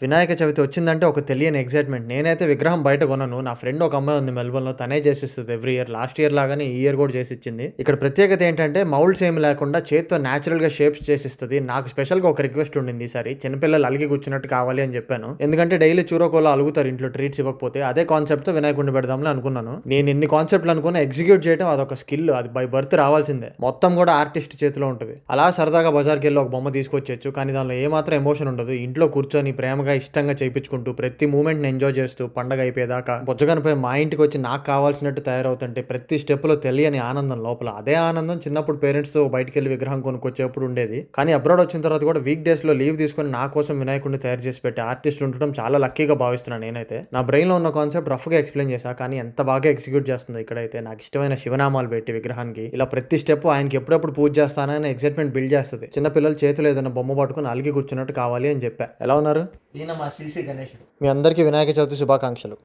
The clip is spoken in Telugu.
వినాయక చవితి వచ్చిందంటే ఒక తెలియని ఎక్సైట్‌మెంట్. నేనైతే విగ్రహం బయట కొనను. నా ఫ్రెండ్ ఒక అమ్మాయి ఉంది మెల్బోర్న్‌లో. తనే చేసిస్తది ఎవ్రీ ఇయర్. లాస్ట్ ఇయర్ లాగానే ఈ ఇయర్ కూడా చేసిచ్చింది. ఇక్కడ ప్రత్యేకత ఏంటంటే మౌల్డ్స్ ఏమి లేకుండా చేత్తో నేచురల్‌గా షేప్స్ చేసిస్తది. నాకు స్పెషల్‌గా ఒక రిక్వెస్ట్ ఉండింది ఈసారి. చిన్నపిల్లలు అలిగి కూర్చున్నట్టు కావాలి అని చెప్పాను. ఎందుకంటే డైలీ చూరకోలా అలుగుతారు ఇంట్లో ట్రీట్స్ ఇవ్వకపోతే. అదే కాన్సెప్ట్‌తో వినాయకుడిని పెడదాంలే అనుకున్నాను. నేను ఎన్ని కాన్సెప్ట్‌లు అనుకున్నా ఎగ్జిక్యూట్ చేయడం అదొక స్కిల్. అది బై బర్త్ రావాల్సిందే. మొత్తం కూడా ఆర్టిస్ట్ చేతిలో ఉంటది. అలా సరదాగా బజార్‌కెళ్ళి ఒక బొమ్మ తీసుకొచ్చేయొచ్చు. కానీ దానిలో ఏమాత్రం ఎమోషన్ ఉండదు. ఇంట్లో కూర్చొని ప్రేమగా ఇష్టంగా చేయించుకుంటూ ప్రతి మూమెంట్‌ని ఎంజాయ్ చేస్తూ పండగ అయిపోయేదాకా బుజ్జగనపై మా ఇంటికి వచ్చి నాకు కావాల్సినట్టు తయారవుతుంటే ప్రతి స్టెప్‌లో తెలియని ఆనందం లోపల. అదే ఆనందం చిన్నప్పుడు పేరెంట్స్‌తో బయటికెళ్ళి విగ్రహం కొనుక్కొచ్చేప్పుడు ఉండేది. కానీ అబ్రాడ్ వచ్చిన తర్వాత కూడా వీక్ డేస్‌లో లీవ్ తీసుకొని నా కోసం వినాయకుడిని తయారు చేసి పెట్టే ఆర్టిస్ట్ ఉండడం చాలా లక్కీగా భావిస్తున్నాను నేనైతే. నా బ్రెయిన్‌లో ఉన్న కాన్సెప్ట్ రఫ్‌గా ఎక్స్‌ప్లెయిన్ చేశా. కానీ ఎంత బాగా ఎగ్జిక్యూట్ చేస్తుందో ఇక్కడైతే. నాకు ఇష్టమైన శివనామాలు పెట్టి విగ్రహానికి ఇలా ప్రతి స్టెప్ ఆయనకి ఎప్పుడెప్పుడు పూజ చేస్తానని ఎక్సైట్‌మెంట్ బిల్డ్ చేస్తది. చిన్న పిల్లలు చేతిలో ఏదైనా బొమ్మ పట్టుకొని అలిగి కూర్చున్నట్టు కావాలి అని చెప్పా. ఎలా ఉన్నారు? ఈయన మా సీసీ గణేష్. మీ అందరికీ వినాయక చవితి శుభాకాంక్షలు.